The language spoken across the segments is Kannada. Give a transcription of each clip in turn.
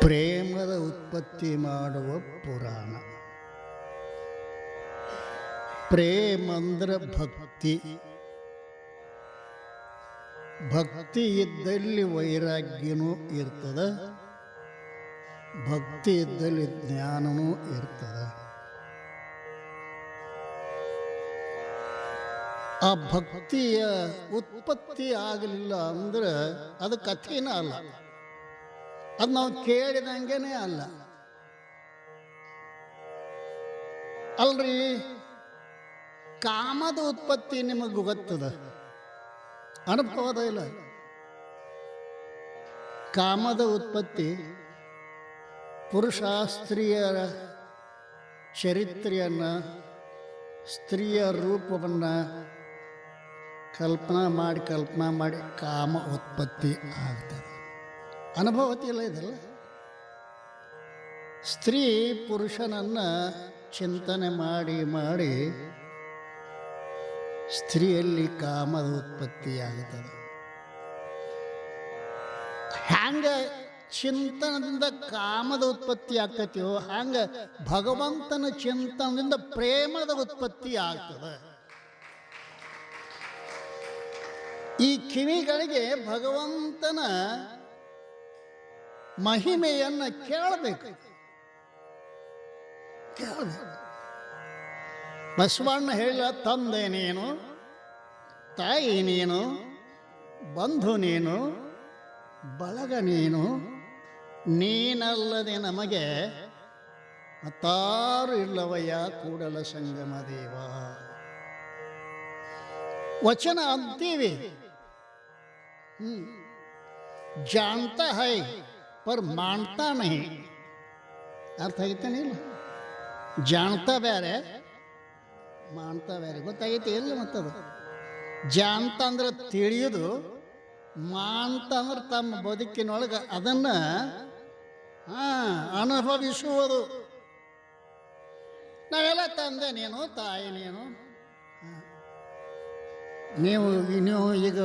ಪ್ರೇಮದ ಉತ್ಪತ್ತಿ ಮಾಡುವ ಪುರಾಣ. ಪ್ರೇಮ ಅಂದ್ರೆ ಭಕ್ತಿ. ಭಕ್ತಿ ಇದ್ದಲ್ಲಿ ವೈರಾಗ್ಯನೂ ಇರ್ತದೆ, ಭಕ್ತಿ ಇದ್ದಲ್ಲಿ ಜ್ಞಾನನೂ ಇರ್ತದೆ. ಆ ಭಕ್ತಿಯ ಉತ್ಪತ್ತಿ ಆಗಲಿಲ್ಲ ಅಂದ್ರೆ ಅದು ಕಥೆನ ಅಲ್ಲ, ಅದು ನಾವು ಕೇಳಿದಂಗೆನೇ ಅಲ್ಲ. ಅಲ್ರಿ, ಕಾಮದ ಉತ್ಪತ್ತಿ ನಿಮಗೆ ಗೊತ್ತದ, ಅನುಭವದ ಇಲ್ಲ. ಕಾಮದ ಉತ್ಪತ್ತಿ ಪುರುಷ ಸ್ತ್ರೀಯರ ಚರಿತ್ರೆಯನ್ನು, ಸ್ತ್ರೀಯ ರೂಪವನ್ನು ಕಲ್ಪನಾ ಮಾಡಿ ಕಾಮ ಉತ್ಪತ್ತಿ ಆಗ್ತದೆ. ಅನುಭವತಿಲ್ಲ ಇದಲ್ಲ. ಸ್ತ್ರೀ ಪುರುಷನನ್ನು ಚಿಂತನೆ ಮಾಡಿ ಸ್ತ್ರೀಯಲ್ಲಿ ಕಾಮದ ಉತ್ಪತ್ತಿಯಾಗುತ್ತದೆ. ಹ್ಯಾಂಗ ಚಿಂತನದಿಂದ ಕಾಮದ ಉತ್ಪತ್ತಿ ಆಗ್ತೈತಿಯೋ ಹಂಗ ಭಗವಂತನ ಚಿಂತನದಿಂದ ಪ್ರೇಮದ ಉತ್ಪತ್ತಿ ಆಗ್ತದೆ. ಈ ಕಿವಿಗಳಿಗೆ ಭಗವಂತನ ಮಹಿಮೆಯನ್ನು ಕೇಳಬೇಕು. ಬಸವಣ್ಣ ಹೇಳ, ತಂದೆ ನೀನು, ತಾಯಿ ನೀನು, ಬಂಧು ನೀನು, ಬಳಗ ನೀನು, ನೀನಲ್ಲದೆ ನಮಗೆ ಮತ್ತಾರು ಇಲ್ಲವಯ್ಯ ಕೂಡಲ ಸಂಗಮ ದೇವ. ವಚನ ಅಂತೀವಿ, जानता है पर मानता नहीं. ಅರ್ಥ ಆಗೈತೇನೆ ಇಲ್ಲ? ಜಾಣ್ತಾ ಬೇರೆ, ಮಾನ್ತಾ ಬೇರೆ. ಗೊತ್ತಾಗೈತೆ ಇಲ್ಲ? ಮತ್ತದು ಜಾಣ್ತ ಅಂದ್ರೆ ತಿಳಿಯೋದು, ಮಾನ್ತ ಅಂದ್ರೆ ತಮ್ಮ ಬದುಕಿನೊಳಗೆ ಅದನ್ನು ಅನುಭವಿಸುವುದು. ನಾವೆಲ್ಲ ತಂದೆ ನೀನು, ತಾಯಿ ನೀನು. ನೀವು ಈಗ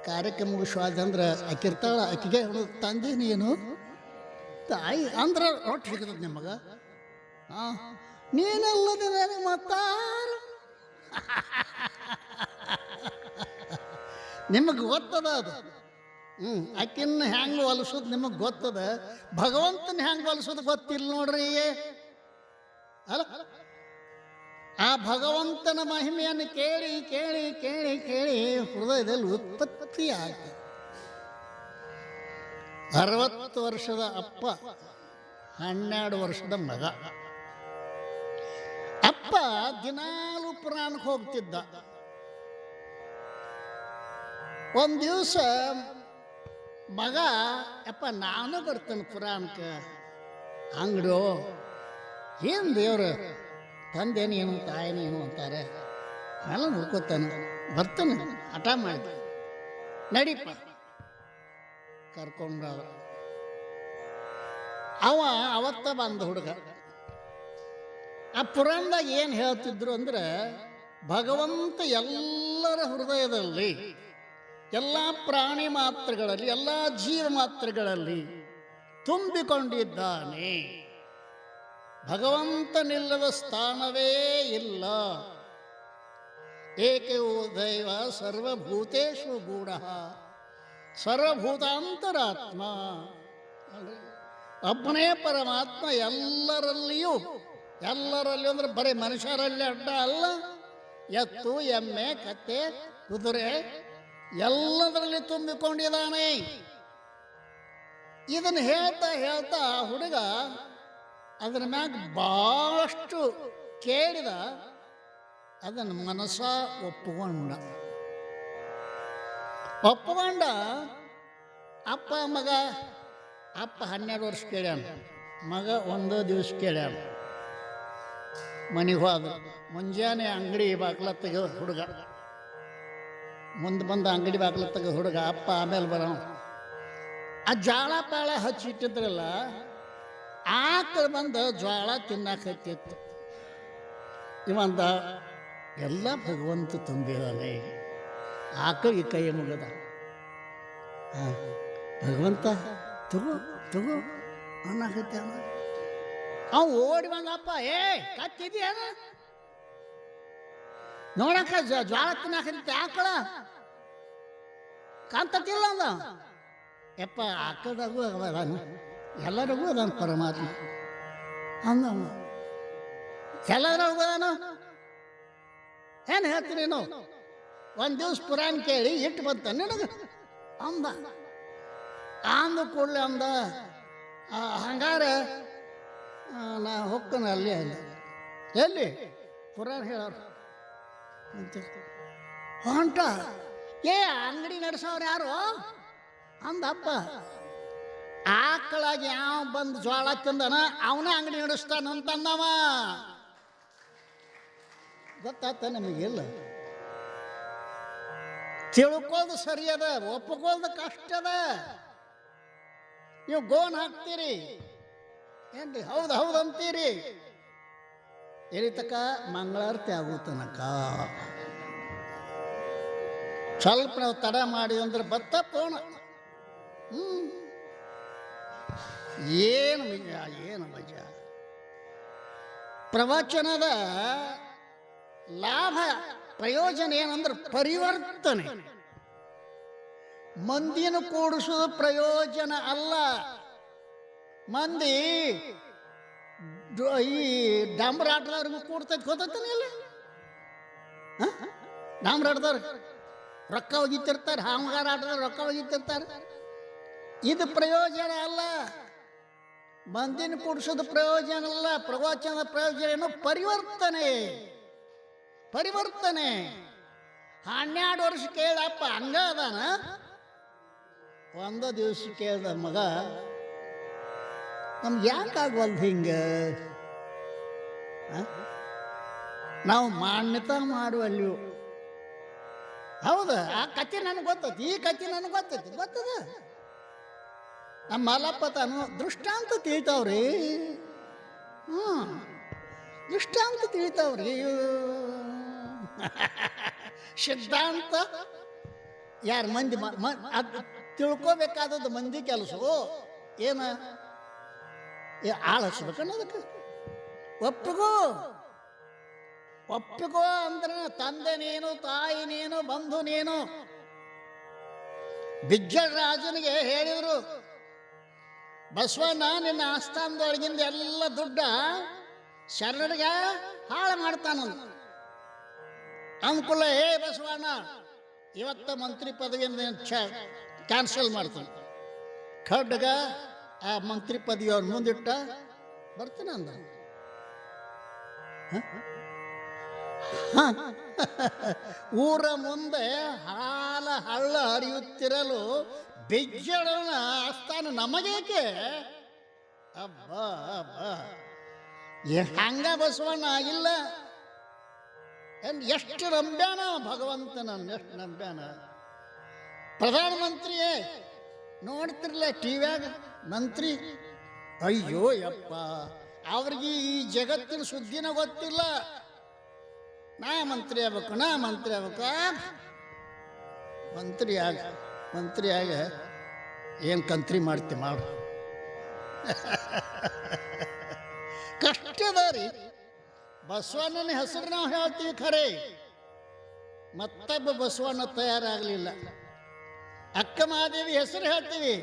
ಕಾರ್ಯಕ್ರಮ ಮುಗಿಸ್ವಾದಂದ್ರೆ ಆಕಿರ್ತಾಳ, ಆಕಿಗೆ ತಂದೆ ನೀನು, ತಾಯಿ ಅಂದ್ರೆ ಒಟ್ಟು ಸಿಗ್ತದೆ ನಿಮಗೆ. ನೀನಲ್ಲದೆ ನನಗೆ ಮತ್ತಾರು. ನಿಮಗೆ ಗೊತ್ತದ ಅದು. ಆಕಿನ್ನ ಹೆಂಗೆ ಹೊಲಿಸೋದು ನಿಮಗೆ ಗೊತ್ತದ, ಭಗವಂತನ ಹೆಂಗೆ ಹೊಲಿಸೋದು ಗೊತ್ತಿಲ್ಲ ನೋಡ್ರಿ. ಅಲ್ಲ, ಆ ಭಗವಂತನ ಮಹಿಮೆಯನ್ನು ಕೇಳಿ ಕೇಳಿ ಕೇಳಿ ಕೇಳಿ ಹೃದಯದಲ್ಲಿ ಉತ್ಪತ್ತಿ ಆಗ್ತದೆ. 60 ವರ್ಷದ ಅಪ್ಪ, 12 ವರ್ಷದ ಮಗ. ಅಪ್ಪ ದಿನಾಲು ಪುರಾಣಕ್ಕೆ ಹೋಗ್ತಿದ್ದ. ಒಂದು ದಿವಸ ಮಗ, ಅಪ್ಪ ನಾನು ಬರ್ತೇನೆ ಪುರಾಣಕ್ಕೆ. ಅಂಗಡಿಯೋ ಏನು ದೇವ್ರು, ತಂದೆ ನೀನು ತಾಯಿ ನೀನು ಅಂತಾರೆ, ಎಲ್ಲ ನೋಡ್ಕೋತಾನೆ, ಬರ್ತಾನೆ, ಹಠ ಮಾಡಿದ. ನಡೀಪ ಕರ್ಕೊಂಡ. ಅವತ್ತ ಬಂದ ಹುಡುಗ. ಆ ಪುರಾಣದಾಗ ಏನು ಹೇಳ್ತಿದ್ರು ಅಂದ್ರೆ, ಭಗವಂತ ಎಲ್ಲರ ಹೃದಯದಲ್ಲಿ, ಎಲ್ಲ ಪ್ರಾಣಿ ಮಾತ್ರಗಳಲ್ಲಿ, ಎಲ್ಲ ಜೀವ ಮಾತ್ರಗಳಲ್ಲಿ ತುಂಬಿಕೊಂಡಿದ್ದಾನೆ. ಭಗವಂತನಿಲ್ಲದ ಸ್ಥಾನವೇ ಇಲ್ಲ. ಏಕೋ ದೈವ ಸರ್ವಭೂತೇಷು ಗೂಢ ಸರ್ವಭೂತಾಂತರಾತ್ಮ. ಒಬ್ಬನೇ ಪರಮಾತ್ಮ ಎಲ್ಲರಲ್ಲಿಯೂ. ಎಲ್ಲರಲ್ಲಿಯೂ ಅಂದ್ರೆ ಬರೀ ಮನುಷ್ಯರಲ್ಲಿ ಅಡ್ಡ ಅಲ್ಲ, ಎತ್ತು, ಎಮ್ಮೆ, ಕತ್ತೆ, ಕುದುರೆ ಎಲ್ಲದರಲ್ಲಿ ತುಂಬಿಕೊಂಡಿದ್ದಾನೆ. ಇದನ್ನು ಹೇಳ್ತಾ ಹೇಳ್ತಾ ಹುಡುಗ ಅದರ ಮ್ಯಾಗ ಭಾಳಷ್ಟು ಕೇಳಿದ, ಅದನ್ನು ಮನಸ್ಸ ಒಪ್ಪುಕೊಂಡ. ಅಪ್ಪ ಮಗ, ಅಪ್ಪ 12 ವರ್ಷ ಕೇಳ್ಯಾನ, ಮಗ 1 ದಿವಸ ಕೇಳ್ಯಾನ. ಮನೆಗೆ ಹೋದ. ಮುಂಜಾನೆ ಅಂಗಡಿ ಬಾಗ್ಲ ತೆಗೆದ ಹುಡುಗ, ಮುಂದೆ ಬಂದ ಅಂಗಡಿ ಬಾಗ್ಲ ತೆಗೆದ ಹುಡುಗ. ಅಪ್ಪ ಆಮೇಲೆ ಬರೋ. ಆ ಜಾಳ ಪಾಳ ಹಚ್ಚಿಟ್ಟಿದ್ರಲ್ಲ, ಆಕಳು ಬಂದು ಜ್ವಾಳ ತಿನ್ನಕತ್ತಿತ್ತು. ಇವಂದ ಎಲ್ಲ ಭಗವಂತ ತುಂಬಿದಾನೆ. ಆಕಳು ಈ ಕೈ ಮುಗದ, ಭಗವಂತ ತಗೋ ತಗೋ ಅನ್ನಕೈತೆ ಅವ ಓಡಿ ಬಂದಪ್ಪ. ಕತ್ತಿದ್ಯಾನ ನೋಡಕ್ಕ ಜ್ವಾಳ ತಿನ್ನಾಕೈತಿ ಆಕಳ ಕಾಂತತಿಲ್ಲ ಅಂದ. ಯಪ್ಪ ಆಕಳದಾಗೂ ಅದಾನ, ಎಲ್ಲರಿಗೂ ಅದಾನ ಪರಮಾತ್ಮ ಅಂದವ. ಎಲ್ಲದ್ರಾಗೂ ಅದಾನ. ಏನು ಹೇಳ್ತೀನಿ ನೀನು? ಒಂದು ದಿವ್ಸ ಪುರಾಣ ಕೇಳಿ ಇಟ್ಟು ಬಂತ ನಿನಗೆ ಅಂದ. ಅಂದ ಕೂಡಲೇ ಅಂದ, ಹಂಗಾರೆ ನಾ ಹೋಗ್ತಾನೆ ಅಲ್ಲಿ ಅಂದ. ಎಲ್ಲಿ? ಪುರಾಣ ಹೇಳೋರು ಅಂತ ಹೊಂಟ. ಅಂಗಡಿ ನಡೆಸೋರು ಯಾರು ಅಂದಪ್ಪ. ಆಕಳಾಗಿ ಯಾವ ಬಂದು ಜ್ವಾಳ ತಿಂದನ ಅವನೇ ಅಂಗಡಿ ನಡೆಸ್ತಾನಂತಂದವ. ಗೊತ್ತಾತ ನಮಗಿಲ್ಲ. ತಿಳ್ಕೊಳ್ಳೋದು ಸರಿ ಅದ, ಒಪ್ಕೊಳ್ಳೋದು ಕಷ್ಟ ಅದ. ನೀವು ಗೋನ್ ಹಾಕ್ತೀರಿ ಏನ್ರಿ? ಹೌದು ಹೌದು ಅಂತೀರಿ. ಎಲ್ಲಿ ತಕ? ಮಂಗಳಾರತಿ ಆಗೋ ತನಕ. ಸ್ವಲ್ಪ ನಾವು ತಡ ಮಾಡಿ ಅಂದ್ರೆ ಬತ್ತ ಪೋಣ. ಏನು ಮಜಾ, ಏನು ಮಜಾ. ಪ್ರವಚನದ ಲಾಭ ಪ್ರಯೋಜನ ಏನಂದ್ರೆ ಪರಿವರ್ತನೆ. ಮಂದಿನ ಕೂಡಿಸೋದು ಪ್ರಯೋಜನ ಅಲ್ಲ. ಮಂದಿ ಈ ಡಾಂಬರಾಟದವ್ರಿಗೂ ಕೂಡ್ತೈತಿ, ಗೊತ್ತಾಗ್ತಾನೆ ಇಲ್ಲ? ಡಾಂಬರಾಟದವ್ರು ರೊಕ್ಕ ಒಗಿತಿರ್ತಾರೆ, ಹಾಮಗಾರ ಆಟದವ್ರು ರೊಕ್ಕ ಒಗಿತಿರ್ತಾರೆ. ಇದು ಪ್ರಯೋಜನ ಅಲ್ಲ. ಮಂದಿನ ಕೂಡಿಸೋದು ಪ್ರಯೋಜನ ಅಲ್ಲ. ಪ್ರವಚನದ ಪ್ರಯೋಜನ ಏನು? ಪರಿವರ್ತನೆ. ಪರಿವರ್ತನೆ. 12 ವರ್ಷ ಕೇಳಪ್ಪ ಹಂಗ ಅದಾನ. ಒಂದ ದಿವಸ ಕೇಳ್ದ ಮಗ, ನಮ್ಗೆ ಯಾಕಾಗವಲ್ದು ಹಿಂಗ? ನಾವು ಮಾನ್ಯತಾ ಮಾಡುವಲ್ಲಿವು. ಹೌದ? ಆ ಕಥೆ ನನಗೆ ಗೊತ್ತೈತಿ, ಈ ಕಥೆ ನನಗೆ ಗೊತ್ತೈತಿ, ಗೊತ್ತದ. ನಮ್ಮ ಮಲ್ಲಪ್ಪ ತಾನು ದೃಷ್ಟಾಂತ ತಿಳಿತಾವ್ರಿ. ದೃಷ್ಟಾಂತ ತಿಳಿತಾವ್ರಿ. ಸಿದ್ಧಾಂತ ಯಾರು ಮಂದಿ ಅದು ತಿಳ್ಕೋಬೇಕಾದದ್ದು ಮಂದಿ ಕೆಲಸ. ಏನ ಆಳು ಹಚ್ಬೇಕನ್ನೋದಕ್ಕೆ ಒಪ್ಪಿಗೋ. ಒಪ್ಪಿಗೋ ಅಂದ್ರೆ ತಂದೆ ನೀನು, ತಾಯಿ ನೀನು, ಬಂಧು ನೀನು. ಬಿಜ್ಜಳ ರಾಜನಿಗೆ ಹೇಳಿದ್ರು, ಬಸವಣ್ಣ ನಿನ್ನ ಆಸ್ಥಾನದೊಳಗಿಂದ ಎಲ್ಲ ದುಡ್ಡ ಶರಣರಿಗೆ ಹಾಳು ಮಾಡ್ತಾನಂತ. ಅನುಕೂಲ ಬಸವಣ್ಣ ಇವತ್ತ ಮಂತ್ರಿ ಪದವಿಯಿಂದ ಕ್ಯಾನ್ಸಲ್ ಮಾಡ್ತಾನೆ. ಖಡ್ಗ ಆ ಮಂತ್ರಿ ಪದವಿ ಅವ್ರ ಮುಂದಿಟ್ಟ ಬರ್ತಾನೆ ಅಂದ. ಊರ ಮುಂದೆ ಹಳ್ಳ ಹರಿಯುತ್ತಿರಲು ಬಿಜ್ಜಳನ ಆಸ್ಥಾನ ನಮಗೇಕೆ? ಅಬ್ಬಾ ಅಬ್ಬಾ, ಹಂಗ ಬಸವಣ್ಣ ಆಗಿಲ್ಲ. ಎಷ್ಟು ನಂಬ್ಯಾನ ಭಗವಂತನ, ಎಷ್ಟು ನಂಬ್ಯಾನ. ಪ್ರಧಾನಮಂತ್ರಿಯೇ ನೋಡ್ತಿರ್ಲ ಟಿವ್ಯಾಗ ಮಂತ್ರಿ. ಅಯ್ಯೋ ಯಪ್ಪ, ಅವ್ರಿಗೆ ಈ ಜಗತ್ತಿನ ಸುದ್ದಿನ ಗೊತ್ತಿಲ್ಲ. ನಾ ಮಂತ್ರಿ ಆಗ್ಬೇಕು, ನಾ ಮಂತ್ರಿ ಆಗ್ಬೇಕು. ಮಂತ್ರಿ ಆಗ ಏನು ಕಂತ್ರಿ ಮಾಡ್ತಿ ಮಾಡು. ಕಷ್ಟದ ರೀ. ಬಸವಣ್ಣನ ಹೆಸರು ನಾವು ಹೇಳ್ತೀವಿ ಖರೆ, ಮತ್ತೊಬ್ಬ ಬಸವಣ್ಣ ತಯಾರಾಗಲಿಲ್ಲ. ಅಕ್ಕ ಮಹಾದೇವಿ ಹೆಸರು ಹೇಳ್ತೀವಿ,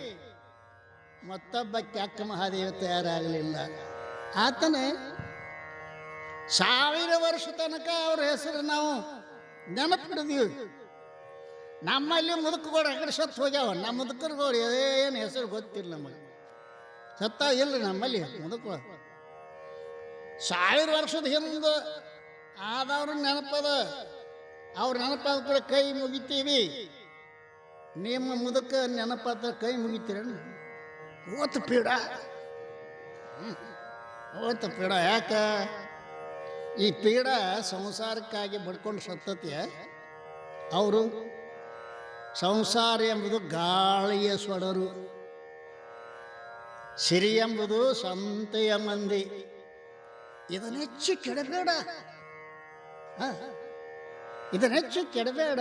ಮತ್ತೊಬ್ಬಕ್ಕೆ ಅಕ್ಕ ಮಹಾದೇವಿ ತಯಾರಾಗಲಿಲ್ಲ. ಆತನೇ 1000 ವರ್ಷ ತನಕ ಅವ್ರ ಹೆಸರು ನಾವು ನೆನಪಿಡಿದೀವಿ. ನಮ್ಮಲ್ಲಿ ಮುದುಕುಗಳು ಹೆಗಡೆ ಸತ್ತು ಹೋಗ್ಯಾವ. ನಮ್ಮ ಮುದುಕರುಗಳು ಏನು ಹೆಸರು ಗೊತ್ತಿಲ್ಲ ನಮಗೆ. ಸತ್ತ ಇಲ್ಲ ನಮ್ಮಲ್ಲಿ ಮುದುಕರು. 1000 ವರ್ಷದ ಹಿಂದೆ ಆದವ್ರ ನೆನಪದ. ಅವ್ರ ನೆನಪಾದ ಕೂಡ ಕೈ ಮುಗಿತೀವಿ. ನಿಮ್ಮ ಮುದುಕ ನೆನಪಾದ ಕೈ ಮುಗಿತೀರ? ಓತು ಪೀಡ, ಓತು ಪೀಡ. ಯಾಕ ಈ ಪೀಡ? ಸಂಸಾರಕ್ಕಾಗಿ ಬಡ್ಕೊಂಡು ಸತ್ತತಿ. ಅವರು ಸಂಸಾರ ಎಂಬುದು ಗಾಳಿಯ ಸೊಡರು, ಸಿರಿ ಎಂಬುದು ಸಂತೆಯ ಮಂದಿ. ಇದನ್ನೆಚ್ಚು ಕೆಡಬೇಡ, ಇದನ್ನೆಚ್ಚು ಕೆಡಬೇಡ.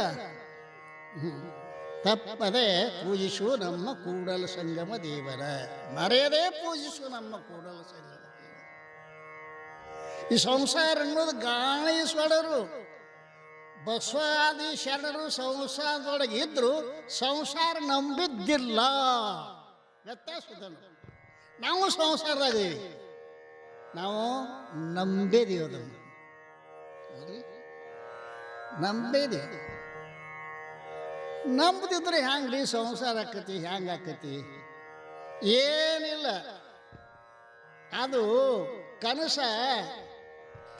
ತಪ್ಪದೆ ಪೂಜಿಸು ನಮ್ಮ ಕೂಡಲ ಸಂಗಮ ದೇವರ, ಮರೆಯದೇ ಪೂಜಿಸು ನಮ್ಮ ಕೂಡಲ ಸಂಗಮ ದೇವರ. ಈ ಸಂಸಾರ ಅನ್ನೋದು ಗಾಳಿ ಸ್ವಡರು, ಬಸವಾದಿ ಶರಣರು ಸಂಸಾರದೊಳಗೆ ಇದ್ರು ಸಂಸಾರ ನಂಬಿದ್ದಿಲ್ಲ. ವ್ಯತ್ಯಾಸದನು. ನಾವು ಸಂಸಾರದಾಗೀವಿ, ನಾವು ನಂಬೇದೀವಿ, ಅದನ್ನು ನಂಬೇದೀವಿ. ನಂಬದಿದ್ರೆ ಹ್ಯಾಂಗ್ರಿ ಸಂಸಾರ ಆಕತಿ, ಹ್ಯಾಂಗ ಆಕತಿ? ಏನಿಲ್ಲ, ಅದು ಕನಸ.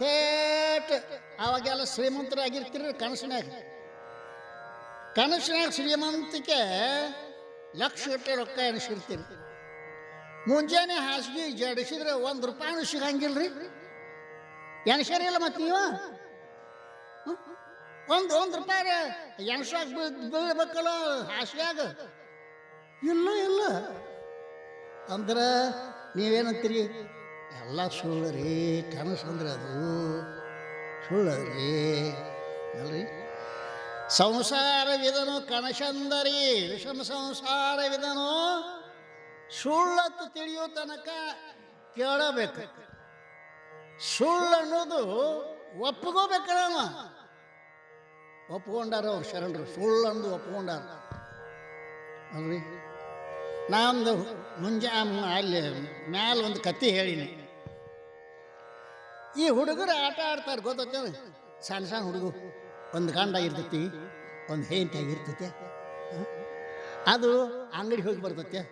ಥೇಟ್ ಅವಾಗೆಲ್ಲ ಶ್ರೀಮಂತರಾಗಿರ್ತೀರಿ ಕನಸಿನಾಗ. ಕನಸಿನಾಗ ಶ್ರೀಮಂತಿಕೆ ಲಕ್ಷಗಟ್ಟಲೆ ರೊಕ್ಕ ಎಣಿಸಿರ್ತೀರಿ. ಮುಂಜಾನೆ ಹಾಸಿಗೆ ಜಡಿಸಿದ್ರೆ ₹1 ಸಿಗಂಗಿಲ್ರಿ. ಎಣಸರಿಲ್ಲ ಮತ್ತೆ ನೀವು ₹1 ಎಣಸಾಗ ಬೀಳ್ಬೇಕಲ್ಲ ಹಾಸಿಗ್ಯಾಗ. ಇಲ್ಲ ಅಂದ್ರೆ ನೀವೇನಂತೀರಿ? ಎಲ್ಲ ಸುಳ್ಳು ರೀ, ಕನಸು ಅಂದ್ರೆ ಅದು ಸುಳ್ಳು ರೀ ಅಲ್ರಿ. ಸಂಸಾರವಿದನು ಕನಸಂದರಿ ವಿಷಮ ಸಂಸಾರವಿದನು, ಸುಳ್ಳತ್ತು ತಿಳಿಯೋ ತನಕ ಕೇಳಬೇಕು. ಸುಳ್ಳು ಅನ್ನೋದು ಒಪ್ಪಿಕೋಬೇಕಲ್ಲ. ಒಪ್ಕೊಂಡಾರ ಅವ್ರು ಶರಣರು, ಸುಳ್ಳು ಅಂದು ಒಪ್ಕೊಂಡಾರ ಅಲ್ರಿ. ನಾನೊಂದು ಅಲ್ಲಿ ಮ್ಯಾಲ ಒಂದು ಕತೆ ಹೇಳಿನಿ. ಈ ಹುಡುಗರು ಆಟ ಆಡ್ತಾರೆ, ಗೊತ್ತೈತೆ? ಸಣ್ಣ ಸಣ್ಣ ಹುಡುಗರು, ಒಂದು ಗಂಡ ಇರ್ತೈತಿ, ಒಂದು ಹೆಂಡತಿ ಆಗಿರ್ತೈತೆ. ಅದು ಅಂಗಡಿ ಹೋಗಿ ಬರ್ತೈತೆ,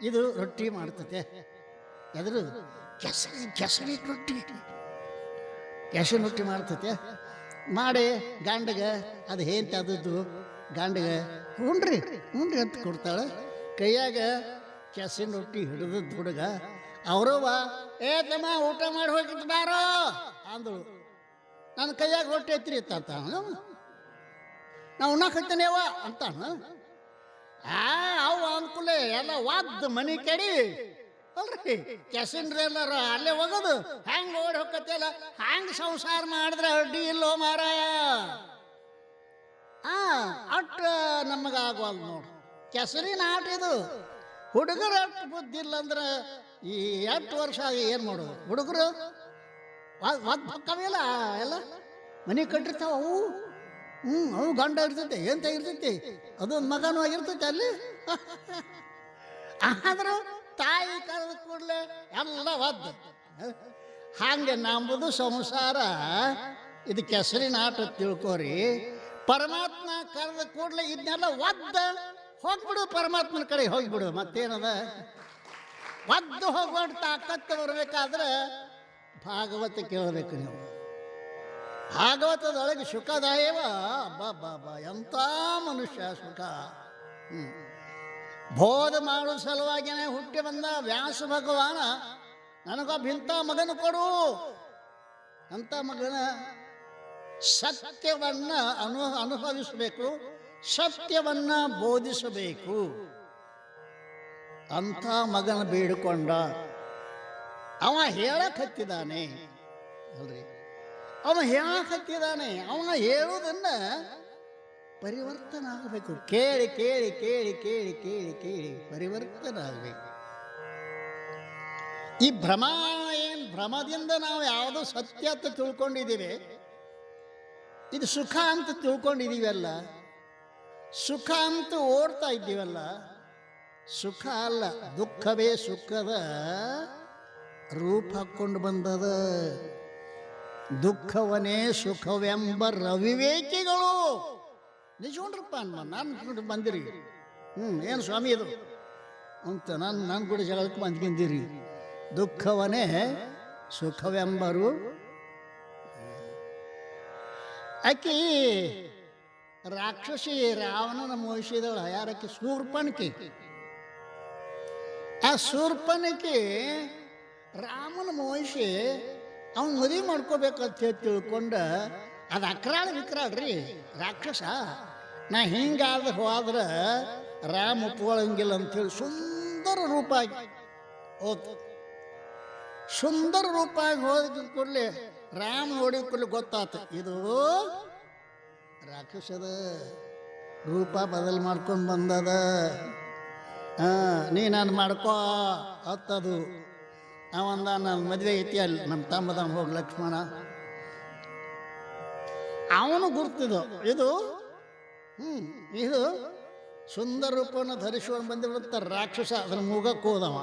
ಇದು ರೊಟ್ಟಿ ಮಾಡ್ತೈತೆ. ಎದ್ರು ಕೆಸರಿ ರೊಟ್ಟಿ ಮಾಡ್ತೈತೆ. ಮಾಡಿ ಗಂಡಗೆ ಅದು ಹೆಂಡತಿ ಆದದ್ದು ಗಂಡಗೆ ಹುಣ್ರಿ ಅಂತ ಕೊಡ್ತಾಳೆ. ಕೈಯಾಗ ಕೆಸಿನ ರೊಟ್ಟಿ ಹಿಡಿದದ್ದು ಹುಡುಗ. ಅವರವ್ವ, ಏ ತಮ್ಮ ಊಟ ಮಾಡಿ ಹೋಗಿದ್ದು ಬಾರೋ ಅಂದಳು. ನನ್ನ ಕೈಯಾಗ ರೊಟ್ಟಿ ಐತ್ರಿ ಅಂತ ನಾವು ಉಣ್ಣಾಕತ್ತೇನೇವ ಅಂತಾನ. ಅವು ಅನ್ಕೂಲ ಎಲ್ಲ ವಾದ್ ಮನೆ ಕಡಿ ಅಲ್ರಿ. ಕೆಸಿನ್ರೆಲ್ಲರ ಅಲ್ಲೇ ಹೋಗೋದು, ಹ್ಯಾಂಗ ಓಡಿ ಹೋಗತ್ತಲ್ಲ. ಹ್ಯಾಂಗ ಸಂಸಾರ ಮಾಡಿದ್ರೆ ಅಡ್ಡಿ ಇಲ್ಲೋ ಮಾರಾಯ. ಅಟ್ಟ ನಮಗಾಗವಲ್ ನೋಡು. ಕೆಸರಿನ ಆಟ ಇದು. ಹುಡುಗರು ಅಷ್ಟು ಬುದ್ಧಿ ಇಲ್ಲ ಅಂದ್ರೆ ಈ 8 ವರ್ಷ ಆಗಿ ಏನು ಮಾಡೋದು? ಹುಡುಗರು ಹೊಕ್ಕವೆಲ್ಲ ಎಲ್ಲ ಮನೆ ಕಟ್ಟಿರ್ತಾವ. ಅವು ಗಂಡ ಇರ್ತೈತೆ, ಎಂತ ಇರ್ತೈತಿ, ಅದೊಂದು ಮಗನೂ ಆಗಿರ್ತೈತೆ ಅಲ್ಲಿ. ಆದರೂ ತಾಯಿ ಕರೆದ ಕೂಡಲೇ ಎಲ್ಲ ಒದ್ದು. ಹಾಗೆ ನಂಬುದು ಸಂಸಾರ. ಇದು ಕೆಸರಿನ ಆಟ ತಿಳ್ಕೋರಿ. ಪರಮಾತ್ಮ ಕರೆದ ಕೂಡಲೇ ಇದನ್ನೆಲ್ಲ ಒದ್ದ ಹೋಗ್ಬಿಡು, ಪರಮಾತ್ಮನ ಕಡೆ ಹೋಗ್ಬಿಡು. ಮತ್ತೇನದ? ಒದ್ದು ಹೋಗ್ಬಿಟ್ಟು ತಾಕತ್ತು ಬರಬೇಕಾದ್ರೆ ಭಾಗವತ ಕೇಳಬೇಕು ನೀವು. ಭಾಗವತದೊಳಗೆ ಸುಖದಾಯವ. ಬಾಬಾ ಎಂಥ ಮನುಷ್ಯ ಸುಖ. ಬೋಧ ಮಾಡೋ ಸಲುವಾಗಿನೇ ಹುಟ್ಟಿ ಬಂದ ವ್ಯಾಸ ಭಗವಾನ ನನಗೊಬ್ಬ ಇಂಥ ಮಗನ ಕೊಡು. ಅಂಥ ಮಗನ ಸತ್ಯವನ್ನ ಅನುಭವಿಸಬೇಕು, ಸತ್ಯವನ್ನ ಬೋಧಿಸಬೇಕು ಅಂಥ ಮಗನ ಬೇಡಿಕೊಂಡ. ಅವ ಹೇಳಕತ್ತಿದ್ದಾನೆ ಅಲ್ರಿ, ಅವ ಹೇಳಕತ್ತಿದ್ದಾನೆ. ಅವ ಹೇಳುವುದನ್ನ ಪರಿವರ್ತನೆ ಆಗಬೇಕು. ಕೇಳಿ ಕೇಳಿ ಕೇಳಿ ಕೇಳಿ ಕೇಳಿ ಕೇಳಿ ಪರಿವರ್ತನೆ ಆಗಬೇಕು. ಈ ಭ್ರಮದಿಂದ ನಾವು ಯಾವುದೋ ಸತ್ಯ ಅಂತ ತಿಳ್ಕೊಂಡಿದ್ದೀವಿ, ಇದು ಸುಖ ಅಂತ ತಿಳ್ಕೊಂಡಿದ್ದೀವಲ್ಲ, ಸುಖ ಅಂತ ಓಡ್ತಾ ಇದ್ದೀವಲ್ಲ. ಸುಖ ಅಲ್ಲ, ದುಃಖವೇ ಸುಖದ ರೂಪ ಹಾಕ್ಕೊಂಡು ಬಂದದ. ದುಃಖವನೇ ಸುಖವೆಂಬ ರವಿವೇಕಿಗಳು ನಿಜೋಣ್ರಪ್ಪ ನಾನು ಬಂದಿರಿ. ಏನು ಸ್ವಾಮಿ ಇದು ಅಂತ ನಾನು ಕೂಡ ಜಗಳಕ್ಕೆ ಬಂದ್ಕೊಂಡಿರಿ. ದುಃಖವನೇ ಸುಖವೆಂಬರು. ಆಕಿ ರಾಕ್ಷಸಿ ರಾವಣನ ಮೋಹಿಸಿದಳ. ಯಾರಕ್ಕೆ? ಶೂರ್ಪಣಕಿ. ಆ ಶೂರ್ಪಣಕಿ ರಾಮನ ಮೋಹಿಸಿ ಅವನು ಮದುವೆ ಮಾಡ್ಕೋಬೇಕಂತ ಹೇಳಿ ತಿಳ್ಕೊಂಡ. ಅದು ಅಕ್ರಾಳ ವಿಕ್ರಾಳ್ರಿ ರಾಕ್ಷಸ. ನಾ ಹಿಂಗಾದ ಹೋದ್ರೆ ರಾಮ ಒಪ್ಕೊಳ್ಳಂಗಿಲ್ಲ ಅಂಥೇಳಿ ಸುಂದರ ರೂಪ ಆಗಿ ಹೋದ್. ಸುಂದರ ರೂಪ ಆಗಿ ಹೋದ ಕೂಡಲೇ ರಾಮ ನೋಡಿದ ಕೂಡಲೇ ಗೊತ್ತಾತ ಇದು ರಾಕ್ಷಸದ. ರೂಪ ಬದಲು ಮಾಡ್ಕೊಂಡು ಬಂದದ. ನೀ ನಾನು ಮಾಡ್ಕೋ ಹತ್ತದು. ಅವಂದ ನನ್ನ ಮದುವೆ ಐತಿ ಅಲ್ಲಿ ನಮ್ಮ ತಮ್ಮದ ಹೋಗಿ ಲಕ್ಷ್ಮಣ. ಅವನು ಗುರ್ತಿದ್ದು ಇದು ಇದು ಸುಂದರ ರೂಪವನ್ನು ಧರಿಸುವನ್ನು ಬಂದಿರುವಂಥ ರಾಕ್ಷಸ. ಅದನ್ನು ಮೂಗಕ್ಕೆ ಹೋದವ.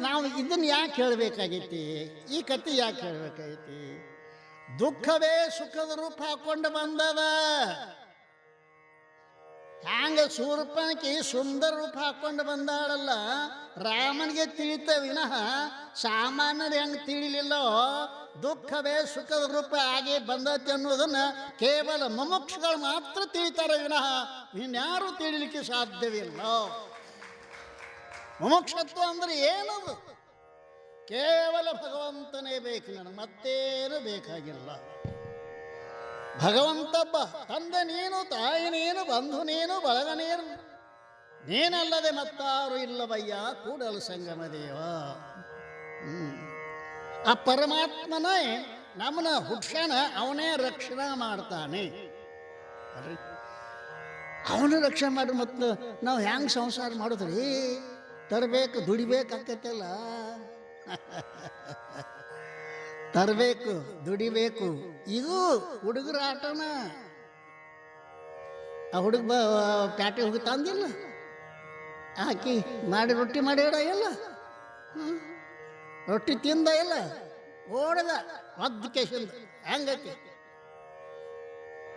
ನಾವು ಇದನ್ನು ಯಾಕೆ ಹೇಳಬೇಕಾಗೈತಿ? ಈ ಕತೆ ಯಾಕೆ ಹೇಳಬೇಕಾಗೈತಿ? ದುಃಖವೇ ಸುಖದ ರೂಪ ಹಾಕೊಂಡು ಬಂದದ. ಹ್ಯಾಂಗ ಶೂರ್ಪಣಖಿ ಸುಂದರ ರೂಪ ಹಾಕೊಂಡು ಬಂದಾಳಲ್ಲ, ರಾಮನಿಗೆ ತಿಳಿತ ವಿನಃ ಸಾಮಾನ್ಯರು ಹೆಂಗೆ ತಿಳಿಲಿಲ್ಲೋ ದುಃಖವೇ ಸುಖದ ರೂಪ ಆಗಿ ಬಂದತಿ ಅನ್ನೋದನ್ನು ಕೇವಲ ಮುಮುಕ್ಷುಗಳು ಮಾತ್ರ ತಿಳಿತಾರೆ ವಿನಃ ಇನ್ಯಾರೂ ತಿಳಿಲಿಕ್ಕೆ ಸಾಧ್ಯವಿಲ್ಲ. ಮುಮುಕ್ಷತ್ವ ಅಂದ್ರೆ ಏನದು? ಕೇವಲ ಭಗವಂತನೇ ಬೇಕು, ನನಗೆ ಮತ್ತೇನು ಬೇಕಾಗಿಲ್ಲ. ಭಗವಂತಬ್ಬ ತಂದೆ ನೀನು, ತಾಯಿ ನೀನು, ಬಂಧು ನೀನು, ಬಳಗ ನೀನು, ನೀನಲ್ಲದೆ ಮತ್ತಾರು ಇಲ್ಲವಯ್ಯ ಕೂಡಲ ಸಂಗಮ ದೇವ. ಆ ಪರಮಾತ್ಮನೇ ನಮ್ಮನ್ನ ಹುಡ್ಸ್ಯಾನ, ಅವನೇ ರಕ್ಷಣೆ ಮಾಡ್ತಾನೆ ಅಲ್ರಿ. ಅವನು ರಕ್ಷಣೆ ಮಾಡಿ ಮತ್ತು ನಾವು ಹೆಂಗೆ ಸಂಸಾರ ಮಾಡಿದ್ರಿ? ತರಬೇಕು, ದುಡಿಬೇಕಾಕತ್ತಲ್ಲ. ತರಬೇಕು, ದುಡಿಬೇಕು. ಇದು ಹುಡುಗರ ಆಟನ. ಆ ಹುಡುಗ ಪ್ಯಾಟೆ ಹೋಗಿ ತಂದಿಲ್ಲ, ಹಾಕಿ ಮಾಡಿ ರೊಟ್ಟಿ ಮಾಡಿ ಇಡ ಇಲ್ಲ, ರೊಟ್ಟಿ ತಿಂದ ಇಲ್ಲ, ಓಡದ ಒದ್ದು ಕೇಶನ್ ಹೆಂಗೈತಿ.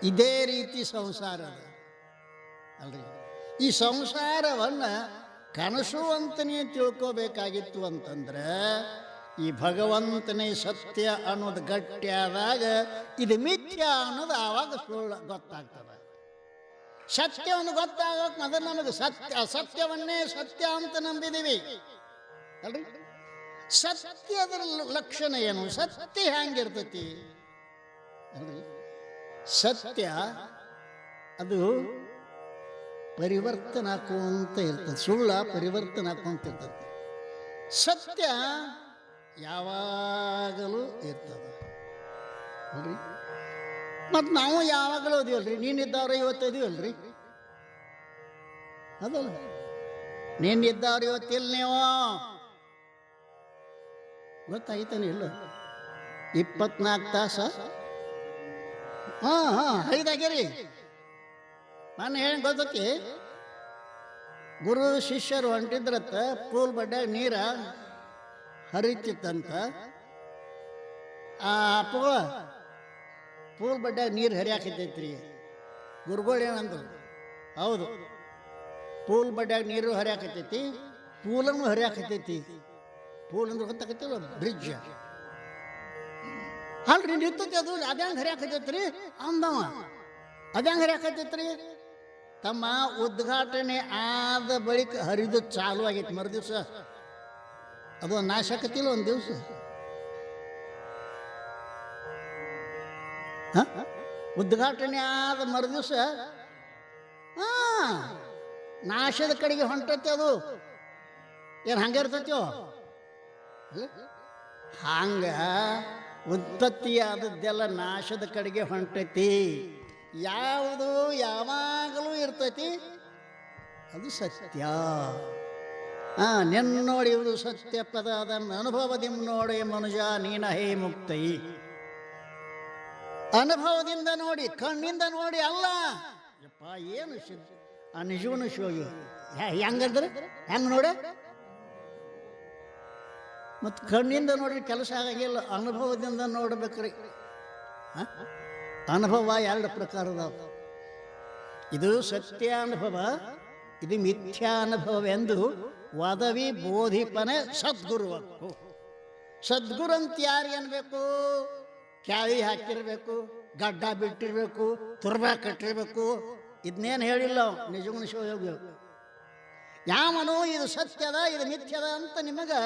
ಇದೇ ರೀತಿ ಸಂಸಾರ ಅಲ್ರಿ. ಈ ಸಂಸಾರವನ್ನು ಕನಸು ಅಂತನೇ ತಿಳ್ಕೋಬೇಕಾಗಿತ್ತು ಅಂತಂದ್ರೆ ಈ ಭಗವಂತನೇ ಸತ್ಯ ಅನ್ನೋದು ಗಟ್ಟಿ ಆದಾಗ ಇದು ಮಿಥ್ಯ ಅನ್ನೋದು ಆವಾಗ ಸುಳ್ಳು ಗೊತ್ತಾಗ್ತದೆ. ಸತ್ಯವನ್ನು ಗೊತ್ತಾಗಕ್ಕೆ ಮೊದಲು ನಮಗೆ ಅಸತ್ಯವನ್ನೇ ಸತ್ಯ ಅಂತ ನಂಬಿದೀವಿ ಅಲ್ರಿ. ಸತ್ಯದ ಲಕ್ಷಣ ಏನು? ಸತ್ಯ ಹೆಂಗಿರ್ತೈತಿ ಅಲ್ರಿ? ಸತ್ಯ ಅದು ಪರಿವರ್ತನೆ ಹಾಕುವಂತ ಇರ್ತದೆ, ಸುಳ್ಳ ಪರಿವರ್ತನೆ ಹಾಕುವಂತ ಇರ್ತದೆ. ಸತ್ಯ ಯಾವಾಗಲೂ ಇರ್ತದೆ ಅಲ್ರಿ. ಮತ್ತು ನಾವು ಯಾವಾಗಲೂ ಇದೀವಲ್ರಿ, ನೀನಿದ್ದವ್ರು ಇವತ್ತು ಇದೀವಲ್ರಿ, ಅದಲ್ಲ ನೀನಿದ್ದವ್ರು ಇವತ್ತಿಲ್ಲ. ನೀವು ಗೊತ್ತಾಯ್ತಾನೆ ಇಲ್ಲ? 24 ತಾಸು 5 ಆಗ್ಯಾರಿ. ನಾನು ಹೇಳಿ ಗೊತ್ತೈತಿ, ಗುರು ಶಿಷ್ಯರು ಹೊಂಟಿದ್ರತ್ತ, ಪೂಲ್ ಬಡ್ಡ್ಯಾಗ ನೀರ ಹರಿತಿತ್ತಂತ. ಆ ಅಪ್ಪಗಳ ಪೂಲ್ ಬಡ್ಡ್ಯಾಗ ನೀರು ಹರಿಯಾಕತ್ತೈತ್ರಿ. ಗುರುಗಳು ಏನಂದ್ರು? ಹೌದು, ಪೂಲ್ ಬಡ್ಡ್ಯಾಗ ನೀರು ಹರಿಯಾಕತ್ತೈತಿ, ಪೂಲನ್ನು ಹರಿಯಾಕತ್ತೈತಿ. ಪೂಲ್ ಅಂದ್ರೆ ಗೊತ್ತಾಕತ್ತಿಲ್ಲ, ಬ್ರಿಡ್ಜ್ ಅಲ್ರಿ, ನಿಂತೈತಿ ಅದು. ಅದ್ಯಾಂಗ ಹರಿಯಾಕತ್ತೈತ್ರಿ ಅಂದವ. ಅದ್ಯಾಂಗ ಹರಿಯಾಕತ್ತೈತ್ರಿ ತಮ್ಮ? ಉದ್ಘಾಟನೆ ಆದ ಬಳಿಕ ಹರಿದು ಚಾಲು ಆಗೈತಿ. ಮರುದಿವ್ಸ ಅದು ನಾಶ ಆಕತಿಲ್ಲ. ಒಂದು ದಿವಸ ಉದ್ಘಾಟನೆ ಆದ ಮರುದಿವ್ಸ ನಾಶದ ಕಡೆಗೆ ಹೊಂಟತಿ. ಅದು ಏನು ಹಂಗೆ ಇರ್ತೈತೋ ಹಂಗ ಉತ್ಪತ್ತಿ ಆದದ್ದೆಲ್ಲ ನಾಶದ ಕಡೆಗೆ ಹೊಂಟೈತಿ. ಯಾವುದು ಯಾವಾಗಲೂ ಇರ್ತೈತಿ, ಅದು ಸತ್ಯ. ನೆನ್ನೋಡಿ ಇವುದು ಸತ್ಯ ಪದ, ಅದನ್ನು ಅನುಭವದಿಂದ ನೋಡಿ ಮನುಜ ನೀನ ಹೇ ಮುಕ್ತೈ. ಅನುಭವದಿಂದ ನೋಡಿ, ಕಣ್ಣಿಂದ ನೋಡಿ ಅಲ್ಲ. ಯಪ್ಪ ಏನು ಆ ನಿಜವನು ಶಿವಯ್ಯ ಹೆಂಗಂದ್ರೆ ಹೆಂಗೆ ನೋಡ? ಮತ್ತು ಕಣ್ಣಿಂದ ನೋಡ್ರಿ ಕೆಲಸ ಆಗಂಗಿಲ್ಲ, ಅನುಭವದಿಂದ ನೋಡ್ಬೇಕ್ರಿ. ಅನುಭವ 2 ಪ್ರಕಾರದಾವ. ಇದು ಸತ್ಯ ಅನುಭವ, ಇದು ಮಿಥ್ಯಾ ಅನುಭವವೆಂದು ವದವಿ ಬೋಧಿಪನೆ ಸದ್ಗುರುವಕ್ಕು. ಸದ್ಗುರು ಅಂತ ಯಾರಿಗೆ ಅನ್ಬೇಕು? ಕ್ಯಾವಿ ಹಾಕಿರ್ಬೇಕು, ಗಡ್ಡ ಬಿಟ್ಟಿರ್ಬೇಕು, ತುರ್ಬಾ ಕಟ್ಟಿರ್ಬೇಕು. ಇದನ್ನೇನು ಹೇಳಿಲ್ಲ ನಿಜಗುಣ ಶಿವಯೋಗಿ. ಯಾವನು ಇದು ಸತ್ಯದ ಇದು ಮಿಥ್ಯದ ಅಂತ ನಿಮಗೆ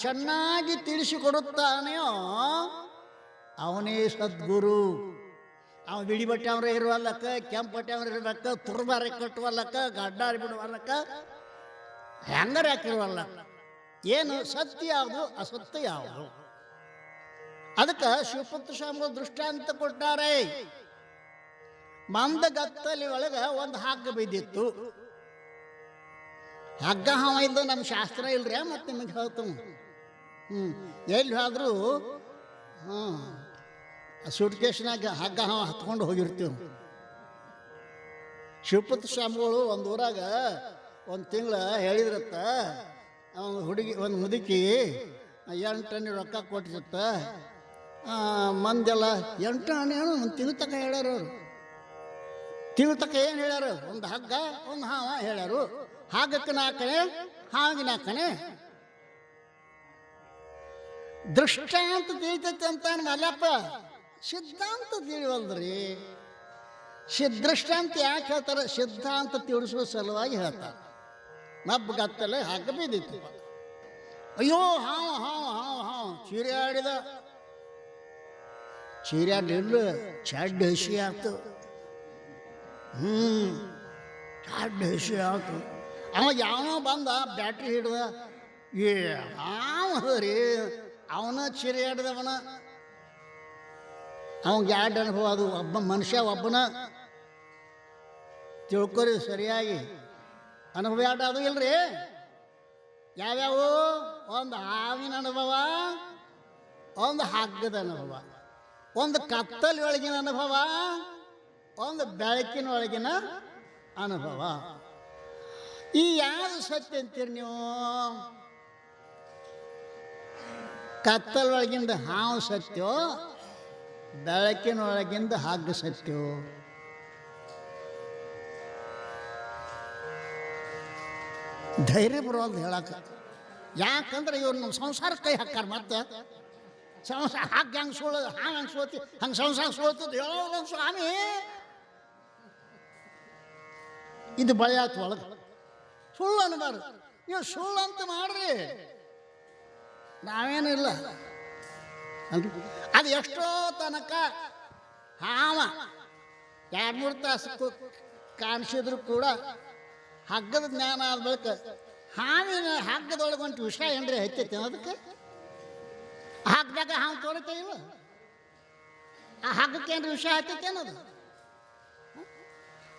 ಚೆನ್ನಾಗಿ ತಿಳಿಸಿಕೊಡುತ್ತಾನೆಯೋ ಅವನೇ ಸದ್ಗುರು. ಅವ ಬಿಳಿ ಬಟ್ಟೆ ಅವ್ರೆ ಇರುವಲ್ಲಕ್ಕ, ಕೆಂಪು ಬಟ್ಟೆ ಅವ್ರು ಇರ್ಬೇಕ, ತುರ್ಬಾರಿ ಕಟ್ಟುವಲ್ಲಕ್ಕ, ಗಡ್ಡಾರಿ ಬಿಡುವಲ್ಲಕ್ಕ, ಹೆಂಗಾರ ಹಾಕಿರುವಲ್ಲ. ಏನು ಸತ್ಯ ಯಾವುದು, ಅಸತ್ಯ ಯಾವುದು? ಅದಕ್ಕೆ ಶಿವಪುತ್ರ ಸ್ವಾಮಿಗಳು ದೃಷ್ಟಾಂತ ಕೊಟ್ಟಾರೆ. ಮಂದಗತ್ತಲಿ ಒಳಗೆ ಒಂದು ಹಗ್ಗ ಬಿದ್ದಿತ್ತು. ಹಗ್ಗ ಹಾವ ಇದ್ದು ನಮ್ಮ ಶಾಸ್ತ್ರ ಇಲ್ರಿ, ಮತ್ತು ನಿಮಗೆ ಹೇಳ್ತಾವ. ಎಲ್ಲಿ ಹೋದ್ರು ಸುಟ್ಕೇಶ್ನಾಗ ಹಗ್ಗ ಹಾವ ಹತ್ಕೊಂಡು ಹೋಗಿರ್ತೀವಿ. ಶಿವಪುತ್ರ ಸ್ವಾಮಿಗಳು ಒಂದು ಊರಾಗ ಒಂದು ತಿಂಗಳ ಹೇಳಿದ್ರತ್ತ, ಹುಡುಗಿ ಒಂದು ಮುದುಕಿ 8 ಟನ್ ರೊಕ್ಕ ಕೊಟ್ಟಿರತ್ತ. ಮಂದೆಲ್ಲ 8 ಆಣೆಗಳು ಒಂದು ತಿಂಗಳ ತಕ ಹೇಳ್ಯಾರ. ಅವರು ತಿಂಗಳ ತಕ ಏನು ಹೇಳ್ಯಾರ? ಒಂದು ಹಗ್ಗ ಒಂದು ಹಾವ ಹೇಳ್ಯಾರು. ಹಗ್ಗಕ್ಕೆ 4 ಕಣೆ, ಹಾವಿಗೆ 4 ಕಣೆ. ದೃಷ್ಟಾಂತ ತಿಳಿತೈತೆ ಅಂತ ಮಲ್ಲಪ್ಪ, ಸಿದ್ಧಾಂತ ತಿಳಿವಲ್ದ್ರಿ. ದೃಷ್ಟಾಂತ ಯಾಕೆ ಹೇಳ್ತಾರೆ? ಸಿದ್ಧಾಂತ ತಿಳಿಸುವ ಸಲುವಾಗಿ ಹೇಳ್ತಾರೆ. ಮಬ್ಬಗತ್ತಲೆ ಹಗ್ಗ ಬಿದ್ದಿತ್ತು. ಅಯ್ಯೋ ಹಾವ ಹಾವ ಹಾವ ಹಾವ ಚೀರ್ಯಾಡಿದ. ಚೀರ್ಯಾಡಿಲ್ಲ, ಚಡ್ಡ ಹಸಿ ಆಯ್ತು. ಚಡ್ಡ ಹಸಿ ಆಯ್ತು. ಅವ ಯಾವನೋ ಬಂದ ಬ್ಯಾಟ್ರಿ ಹಿಡ್ದ. ಹಾವ ರೀ, ಅವನ ಚೀರ್ಯಾಡಿದವನ. ಅವಂಗೆ 2 ಅನುಭವ. ಅದು ಒಬ್ಬ ಮನುಷ್ಯ ಒಬ್ಬನ ತಿಳ್ಕೊರಿ ಸರಿಯಾಗಿ. ಅನುಭವ 2 ಅದು ಇಲ್ರಿ. ಯಾವ್ಯಾವು? ಒಂದು ಹಾವಿನ ಅನುಭವ, ಒಂದು ಹಗ್ಗದ ಅನುಭವ, ಒಂದು ಕತ್ತಲ ಒಳಗಿನ ಅನುಭವ, ಒಂದು ಬೆಳಕಿನ ಒಳಗಿನ ಅನುಭವ. ಈ ಯಾವುದು ಸತ್ಯ ಅಂತೀರಿ ನೀವು? ಕತ್ತಲ ಒಳಗಿಂದ ಹಾವು ಸತ್ಯೋ, ಬೆಳಕಿನ ಒಳಗಿಂದ ಹಗ್ಗ ಸತ್ಯೋ? ಧೈರ್ಯ ಬರೋದು ಹೇಳಕ್ಕೆ. ಯಾಕಂದ್ರೆ ಇವ್ರು ನಮ್ಮ ಸಂಸಾರ ಕೈ ಹಾಕಾರ. ಮತ್ತೆ ಸಂಸಾರ ಹಗ್ಗ ಹಂಗೆ ಸುಳ್ಳೋದು, ಹಾಂ ಹಂಗೆ ಸೋತಿ, ಹಂಗೆ ಸಂಸಾರ ಸೋತದ್ದು ಹೇಳೋದು ಸ್ವಾಮಿ. ಇದು ಭಯ ಆಯ್ತು ಒಳಗೆ. ಸುಳ್ಳು ಅನ್ನಬಾರ್ದು. ನೀವು ಸುಳ್ಳು ಅಂತ ಮಾಡ್ರಿ, ನಾವೇನಿಲ್ಲ. ಅದು ಎಷ್ಟೋ ತನಕ ಹಾವ 2-3 ತಾಸು ಕಾಣಿಸಿದ್ರು ಕೂಡ ಹಗ್ಗದ ಜ್ಞಾನ ಆದ ಬಳಿಕ ಹಾವಿನ ಹಗ್ಗದೊಳಗೆ ಒಂದು ವಿಷ ಏನ್ರಿ ಹತ್ತೈತಿ ಅನ್ನೋದಕ್ಕೆ ಹಗ್ಗದಾಗ ಹಾವು ತೋರಿತ ಇಲ್ಲ. ಆ ಹಗ್ಗಕ್ಕೆ ಏನ್ರಿ ವಿಷ ಹತ್ತೈತಿ ಅನ್ನೋದು.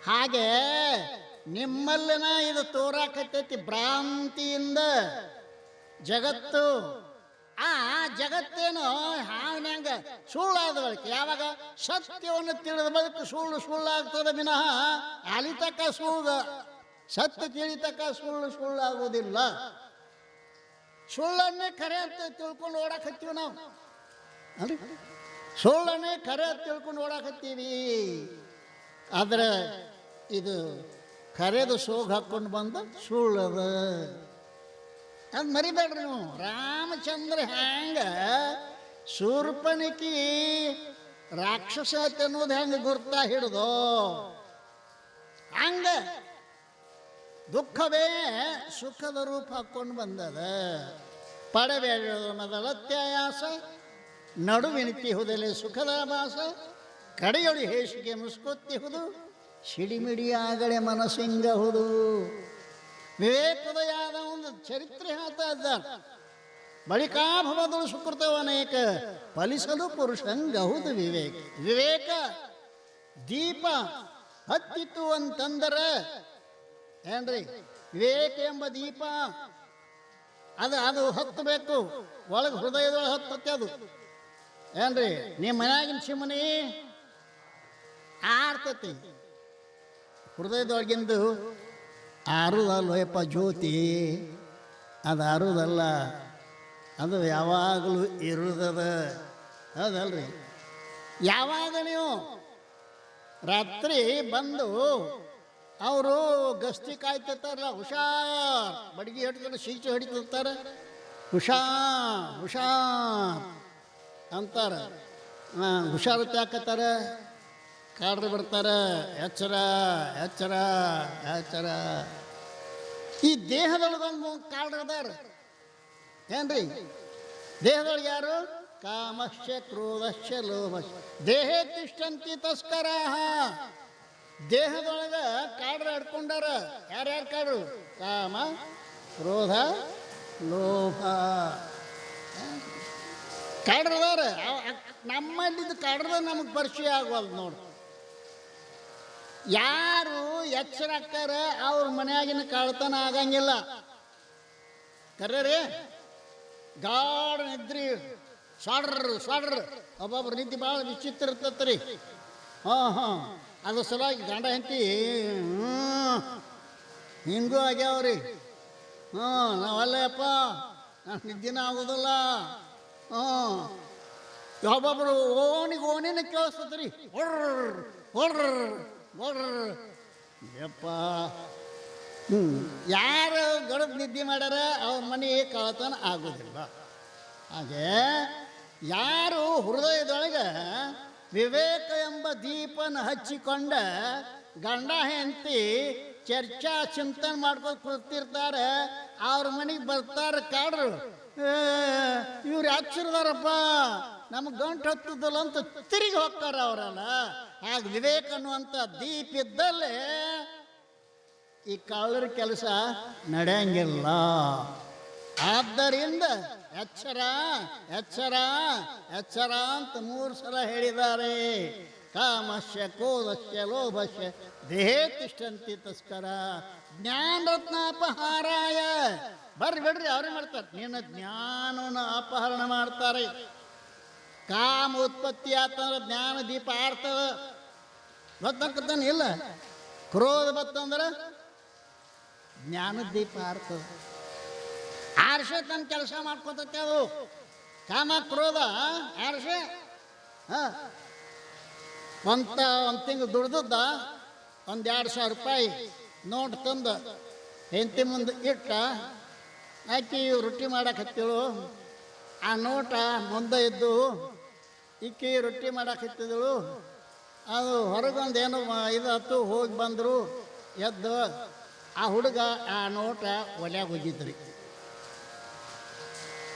ಹಾಗೆ ನಿಮ್ಮಲ್ಲಿನ ಇದು ತೋರಾಕತ್ತೈತಿ ಭ್ರಾಂತಿಯಿಂದ ಜಗತ್ತು. ಆ ಜಗತ್ತೇನು ಹಾವಿನಂಗ ಸುಳ್ಳಾದ ಬಳಿಕ, ಯಾವಾಗ ಸತ್ಯವನ್ನು ತಿಳಿದ ಬಳಿಕ ಸುಳ್ಳಾಗ್ತದೆ ವಿನಃ ಅಲ್ಲಿ ತಕ್ಕ ಸುಳ್ಳು, ಸತ್ಯ ತಿಳಿತಕ್ಕ ಸುಳ್ಳಾಗುವುದಿಲ್ಲ. ಸುಳ್ಳನ್ನೇ ಖರೆ ಅಂತ ತಿಳ್ಕೊಂಡು ಓಡಾಕತ್ತೀವಿ ನಾವು. ಅಲ್ರಿ, ಸುಳ್ಳನ್ನೇ ಖರೆ ಅಂತ ತಿಳ್ಕೊಂಡು ಓಡಾಕತ್ತೀವಿ. ಆದರೆ ಇದು ಖರೆದು ಸೋಗ ಹಾಕ್ಕೊಂಡು ಬಂದ ಸುಳ್ಳದ. ಅದು ಮರಿಬೇಡ್ರಿ ನೀವು. ರಾಮಚಂದ್ರ ಹ್ಯಾಂಗ ಶೂರ್ಪಣಖಿ ರಾಕ್ಷಸ ಅನ್ನೋದು ಹೆಂಗೆ ಗುರ್ತಾ ಹಿಡ್ದೋ, ಹಂಗ ದುಃಖವೇ ಸುಖದ ರೂಪ ಹಾಕ್ಕೊಂಡು ಬಂದದ. ಪಡಬೇಡ ಮೊದಲತ್ಯಾಯಾಸ, ನಡುವಿನಿತಿಹುದಲೆ ಸುಖದ ಭಾಸ, ಕಡೆಯೊಳಿ ಹೇಸಿಗೆ ಮುಸ್ಕೊತ್ತಿಹುದು, ಸಿಡಿಮಿಡಿಯಾಗಳೆ ಮನಸ್ಸಿಂಗಹುದು. ವಿವೇಕೋದಯಾದ ಒಂದು ಚರಿತ್ರೆ ಹೇಳ್ತಾ ಇದ್ದಾರೆ. ಬಳಿಕಾಭವದಳು ಸುಕೃತವನೇಕ ಫಲಿಸಲು ಪುರುಷಂಗಹುದು ವಿವೇಕ. ವಿವೇಕ ದೀಪ ಹತ್ತಿತ್ತು ಅಂತಂದರೆ ಏನ್ರಿ, ವಿವೇಕ ಎಂಬ ದೀಪ ಅದು ಹತ್ತಬೇಕು. ಒಳಗೆ ಹೃದಯದೊಳಗೆ ಹತ್ತತ್ತೆ ಅದು. ಏನ್ರಿ, ನಿಮ್ಮ ಮನ್ಯಾಗಿನ ಚಿಮನಿ ಆರ್ತತಿ, ಹೃದಯದೊಳಗಿಂದು ಆರುದಲ್ಲೋಯಪ್ಪ ಜ್ಯೋತಿ. ಅದು ಆರುದಲ್ಲ, ಅದು ಯಾವಾಗಲೂ ಇರುದದ. ಹೌದಲ್ರಿ? ಯಾವಾಗ ನೀವು ರಾತ್ರಿ ಬಂದು ಅವರು ಗಸ್ತಿ ಕಾಯ್ತಿರ್ತಾರಲ್ಲ, ಹುಷಾರ್ ಬಡಗಿ ಹಿಡಿದ್ರೆ ಸೀಚು ಹಿಡಿತಿರ್ತಾರೆ, ಹುಷಾರ್ ಅಂತಾರೆ. ಹುಷಾರು ಹಾಕತ್ತಾರೆ, ಕಾಡ್ರು ಬರ್ತಾರೆ, ಎಚ್ಚರ ಎಚ್ಚರ ಎಚ್ಚರ. ಈ ದೇಹದೊಳಗೊಂದು ಕಾಡ್ರದಾರ ಏನ್ರಿ? ದೇಹದೊಳಗೆ ಯಾರು? ಕಾಮಶ್ಚ ಕ್ರೋಧಶ್ಚ ಲೋಭಶ್ಚ ದೇಹೇ ತಿಷ್ಠಂತಿ ತಸ್ಕರಾಹ. ದೇಹದೊಳಗೆ ಕಾಡ್ರು ಆಡ್ಕೊಂಡಾರ. ಯಾರ್ಯಾರು ಕಾಡ್ರು? ಕಾಮ, ಕ್ರೋಧ, ಲೋಭ ಕಾಡ್ರದಾರ. ನಮ್ಮಲ್ಲಿದ್ದು ಕಾಡ್ರದ ನಮಗೆ ಪರಿಚಯ ಆಗುವಲ್ದು ನೋಡಿ. ಯಾರು ಎಚ್ಚರಕ್ಕಾರ ಅವ್ರ ಮನೆಯಾಗಿನ ಕಳ್ತನ ಆಗಂಗಿಲ್ಲ. ಕರೆ ರೀ, ಗಾಢ ನಿದ್ರಿ ಸಾಡ್ರ ಒಬ್ಬೊಬ್ರು ನಿದ್ದೆ ಭಾಳ ವಿಚಿತ್ರ ಇರ್ತತ್ರಿ. ಹಾಂ ಅದ್ರ ಸಲುವಾಗಿ ಗಂಡ ಹೆಂಡತಿ ಹಿಂಗೂ ಆಗ್ಯಾವ್ರಿ. ನಾವಲ್ಲಪ್ಪ, ನಾನು ನಿದ್ದಿನ ಆಗೋದಿಲ್ಲ. ಒಬ್ಬೊಬ್ರು ಓಣಿನ ಕೇಳಿಸ್ತತ್ರಿ, ಯಪ್ಪ. ಯಾರು ಗಡದ್ ನಿದ್ದೆ ಮಾಡ್ಯಾರ ಅವ್ರ ಮನೆ ಕಳ್ತನ ಆಗೋದಿಲ್ಲ. ಹಾಗೆ ಯಾರು ಹೃದಯದೊಳಗೆ ವಿವೇಕ ಎಂಬ ದೀಪನ ಹಚ್ಚಿಕೊಂಡ ಗಂಡ ಹೆಂಡತಿ ಚರ್ಚಾ ಚಿಂತನೆ ಮಾಡ್ಕೊಂಡು ಕೂತಿರ್ತಾರೆ, ಅವ್ರ ಮನೆಗೆ ಬರ್ತಾರೆ ಕಾಡ್ರು. ಇವ್ರು ಹಚ್ಚಿರ್ದಾರಪ್ಪ, ನಮ್ಗೆ ಗಂಟು ಹತ್ತದಲ್ಲ ಅಂತ ತಿರುಗಿ ಹೋಗ್ತಾರ ಅವರಲ್ಲ. ಆಗ ವಿವೇಕ ಅನ್ನುವಂಥ ದೀಪ ಇದ್ದಲ್ಲೇ ಈ ಕಳ್ಳರ ಕೆಲಸ ನಡೆಯಂಗಿಲ್ಲ. ಆದ್ದರಿಂದ ಎಚ್ಚರ ಎಚ್ಚರ ಎಚ್ಚರ ಅಂತ 3 ಸಲ ಹೇಳಿದ್ದಾರೆ. ಕಾಮಸ್ಯ ಕ್ರೋಧಸ್ಯ ಲೋಭಸ್ಯ ದೇಹೇ ತಿಷ್ಠಂತಿ ತಸ್ಕರ ಜ್ಞಾನರತ್ನಾಪಹಾರಾಯ. ಬರ್ರಿ ಬಿಡ್ರಿ, ಅವ್ರೇ ಮಾಡ್ತಾರೆ. ನಿನ್ನ ಜ್ಞಾನವನ್ನು ಅಪಹರಣ ಮಾಡ್ತಾರೆ. ಕಾಮ ಉತ್ಪತ್ತಿ ಆತಂದ್ರೆ ಜ್ಞಾನ ದೀಪ ಆಡ್ತದ, ಗೊತ್ತಾಗ್ತಾನೆ ಇಲ್ಲ. ಕ್ರೋಧ ಬತ್ತಂದ್ರೆ ಜ್ಞಾನದ ದೀಪ ಆಡ್ತದ. ಆರ್ಷೆ ತನ್ನ ಕೆಲಸ ಮಾಡ್ಕೊತೈತೆ ಅದು. ಕಾಮ ಕ್ರೋಧ ಆರ್ಷೆ ಒಂದು ತಿಂಗಳು ದುಡ್ದದ್ದ 1,000 ರೂಪಾಯಿ ನೋಟ್ ತಂದು ಹೆಂಡತಿ ಮುಂದೆ ಇಟ್ಟ. ಆಕಿ ರೊಟ್ಟಿ ಮಾಡಕತ್ತಿಳು. ಆ ನೋಟ ಮುಂದೆ ಇದ್ದು ಈಕಿ ರೊಟ್ಟಿ ಮಾಡಕತ್ತಿದ್ದಳು. ಅದು ಹೊರಗೊಂದೇನೋ ಇದಾಯ್ತು, ಹೋಗಿ ಬಂದರು. ಎದ್ದು ಆ ಹುಡುಗ ಆ ನೋಟ ಒಲ್ಯಾಗ ಹೋಗಿದ್ರಿ.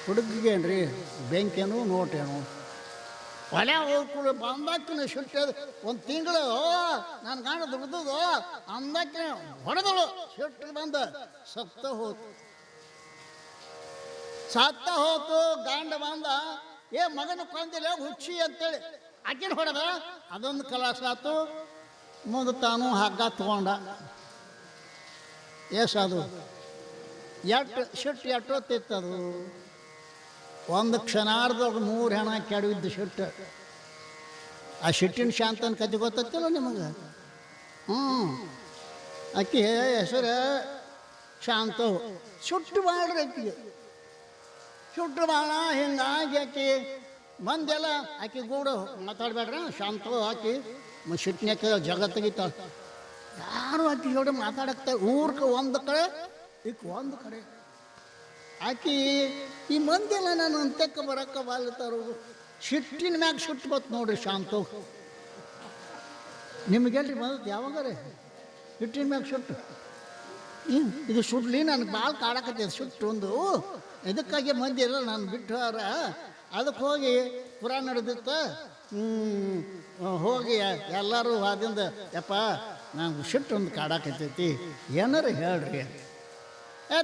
ಹುಡುಗಿಗೇನ್ರಿ ಬೆಂಕೇನು ನೋಟೇನು ಒಲೆ ಹೋಗ್ಕೊಡು ಬಂದಾಕಿನ ಸುಟ್ಟು 1 ತಿಂಗಳು ನಾನು ಗಾಣ ದುಡ್ದದು ಅಂದಾಕಿನ ಹೊಡೆದಳು. ಸುಟ್ಟು ಬಂದ ಸತ್ತ ಹೋತು. ಗಾಂಡ ಬಂದ, ಮಗನ ಕೊಂದಿಲ್ಲ ಹುಚ್ಚಿ ಅಂತೇಳಿ ಆಕಿನ ಹೊಡೆದ. ಅದೊಂದು ಕಲಾಸ ಆತು. ಮುಂದೆ ತಾನು ಹಗ್ಗ ತಗೊಂಡ. ಅದು ಶಿಟ್ಟು ಎಟ್ಟೊತ್ತಿತ್ತದು. ಒಂದು ಕ್ಷಣಾರ್ಧದಾಗ 3 ಹೆಣ ಕೆಡವಿದ್ದು ಶಿಟ್ಟು. ಆ ಶಿಟ್ಟಿನ ಶಾಂತನ ಕತೆ ಗೊತ್ತಿಲ್ಲ ನಿಮಗೆ? ಆಕೆ ಹೆಸರು ಶಾಂತ. ಸುಟ್ಟು ಮಾಡ್ರಿ ಆಕಿಗೆ, ಸುಟ್ಟು ಬಾಳ. ಹಿಂಗಾಗಿ ಆಕಿ ಮಂದೆಲ್ಲ ಆಕಿ ಗೂಡು ಮಾತಾಡ್ಬೇಡ್ರ ಶಾಂತ. ಆಕಿ ಶಿಟ್ಟಿನ್ಯಾಕ ಜಗತ್ತಿಗಿತ್ತಾಳೆ. ಯಾರು ಆಕಿ ಜೋಡಿ ಮಾತಾಡಕ್ತಾರೆ. ಊರ್ಗೆ ಒಂದು ಕಡೆ ಈಕೆ ಒಂದು ಕಡೆ. ಆಕಿ ಈ ಮಂದಿಲ್ಲ ನಾನು ಅಂತ್ಯಕ್ಕೆ ಬರಕ್ಕೆ ಬಾಲ್ತಾರು. ಶಿಟ್ಟಿನ ಮ್ಯಾಗ ಸುಟ್ಟು ಬತ್ತು ನೋಡ್ರಿ ಶಾಂತ. ನಿಮಗೆಲ್ರಿ ಬಂದದ್ದು ಯಾವಾಗಾರೆ ಶಿಟ್ಟಿನ ಮ್ಯಾಗ ಸುಟ್ಟು? ಇದು ಸುಡ್ಲಿ ನನಗೆ ಭಾಳ ಕಾಡಕತ್ತೆ ಸುಟ್ಟು ಒಂದು. ಇದಕ್ಕಾಗಿ ಮಂದಿ ಇಲ್ಲ ನಾನು ಬಿಟ್ಟವಾರ. ಅದಕ್ಕೆ ಹೋಗಿ ಪುರ ನಡೆದಿತ್ತು. ಹೋಗಿ ಎಲ್ಲರೂ ಆದಿಂದ ಯಪ್ಪ ನಂಗೆ ಸಿಟ್ಟು ಒಂದು ಕಾಡಾಕತ್ತೈತಿ, ಏನಾರು ಹೇಳ್ರಿ.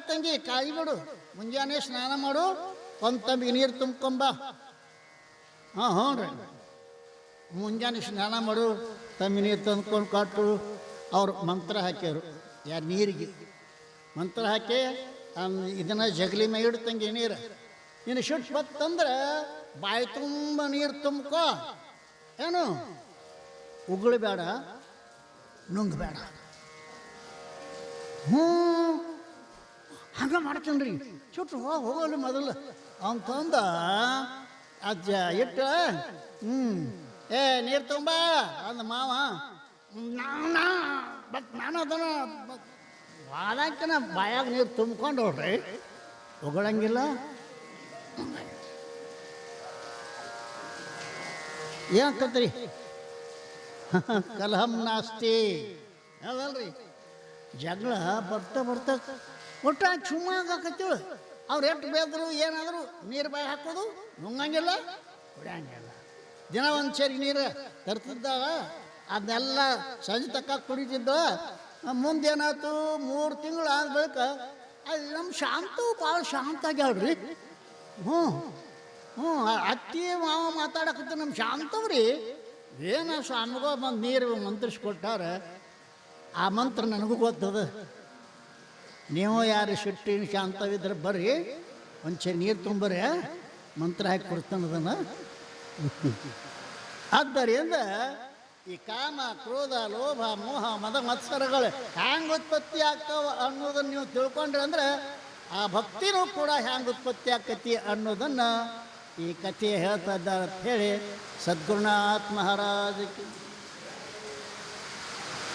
ತಂಗಿ ಕಾಯಿ ಬಿಡು, ಮುಂಜಾನೆ ಸ್ನಾನ ಮಾಡು, ಒಂದು ತಂಬಿಗೆ ನೀರು ತುಂಬ್ಕೊಂಬ. ಹ್ಞೂ ರೀ, ಮುಂಜಾನೆ ಸ್ನಾನ ಮಾಡು, ತಂಬಿ ನೀರು ತಂದ್ಕೊಂಡು ಕೊಟ್ಟು ಅವ್ರು ಮಂತ್ರ ಹಾಕ್ಯಾರು. ಯಾರು ನೀರಿಗೆ ಮಂತ್ರ ಹಾಕಿ ಇದನ್ನು ಜಗಲಿ ಮೇಲೆ ಇಡು ತಂಗಿ ನೀರು. ನೀನು ಸಿಟ್ಟು ಬತ್ತಂದ್ರೆ ಬಾಯಿ ತುಂಬ ನೀರು ತುಂಬ್ಕೋ. ಏನು ಉಗುಳು ಬೇಡ, ನುಂಗ್ ಬೇಡ. ಹಂಗೆ ಮಾಡ್ತೀನಿ ರೀ. ಸುಟ್ಟು ಹೋಗಲ್ಲ ಮೊದಲು ಅಂತಂದ ಅಜ್ಜ ಇಟ್ಟು ನೀರು ತುಂಬ ಅಂದ ಮಾವ. ನಾನು ಅದನ್ನ ವಾದಕ್ಕಿನ ಬಾಯಾಗ ನೀರು ತುಂಬ್ಕೊಂಡು ಹೋಗ್ರಿ, ಉಗಳಂಗಿಲ್ಲ. ಏನಾಗ್ತತ್ರಿ? ಕಲಹಂ ನಾಸ್ತಿ ಹೌದಲ್ರಿ. ಜಗಳ ಬರ್ತಾ ಬರ್ತಾ ಒಟ್ಟ ಚುಮ್ಮಾಗತ್ತೇಳು. ಅವ್ರು ಎಷ್ಟು ಬೇದ್ರು ಏನಾದರೂ ನೀರು ಬಾಯಿ ಹಾಕೋದು, ನುಂಗಂಗಿಲ್ಲ, ಕುಡಿಯಂಗಿಲ್ಲ. ದಿನ ಒಂದು ಸೇರಿ ನೀರು ತರ್ತಿದ್ದಾವ, ಅದನ್ನೆಲ್ಲ ಸಂಜೆ ತಕ್ಕ ಕುಡಿತಿದ್ದ. ಮುಂದೇನಾಯ್ತು, 3 ತಿಂಗಳು ಆದ ಬಳಿಕ ಅದು ನಮ್ಮ ಶಾಂತವು ಭಾಳ ಶಾಂತ ಆಗ್ಯಾವ್ರಿ. ಅತ್ತಿ ಮಾವ ಮಾತಾಡಕತ್ತ ನಮ್ಮ ಶಾಂತವ್ರಿ. ಏನು ಸ್ವಾಮಿಗೋ ಬಂದು ನೀರು ಮಂತ್ರಿಸ್ಕೊಟ್ಟಾರ. ಆ ಮಂತ್ರ ನನಗೂ ಗೊತ್ತದ. ನೀವು ಯಾರು ಶಿಟ್ಟಿ ಶಾಂತವಿದ್ರೆ ಬರ್ರಿ, ಒಂಚೆ ನೀರು ತುಂಬರೆ, ಮಂತ್ರ ಹಾಕಿ ಕೊಡ್ತಾನೆ ಅದನ್ನು. ಆದ್ದರಿಂದ ಈ ಕಾಮ, ಕ್ರೋಧ, ಲೋಭ, ಮೋಹ, ಮದ ಮತ್ಸರಗಳು ಹ್ಯಾಂಗೆ ಉತ್ಪತ್ತಿ ಆಗ್ತಾವ ಅನ್ನೋದನ್ನು ನೀವು ತಿಳ್ಕೊಂಡ್ರೆ ಅಂದ್ರೆ ಆ ಭಕ್ತಿನೂ ಕೂಡ ಹ್ಯಾಂಗೆ ಉತ್ಪತ್ತಿ ಆಕತಿ ಅನ್ನೋದನ್ನು ಈ ಕಥೆ ಹೇಳ್ತಾ ಇದ್ದಾರೆ ಅಂತ ಹೇಳಿ ಸದ್ಗುರುನಾಥ ಮಹಾರಾಜಕ್ಕೆ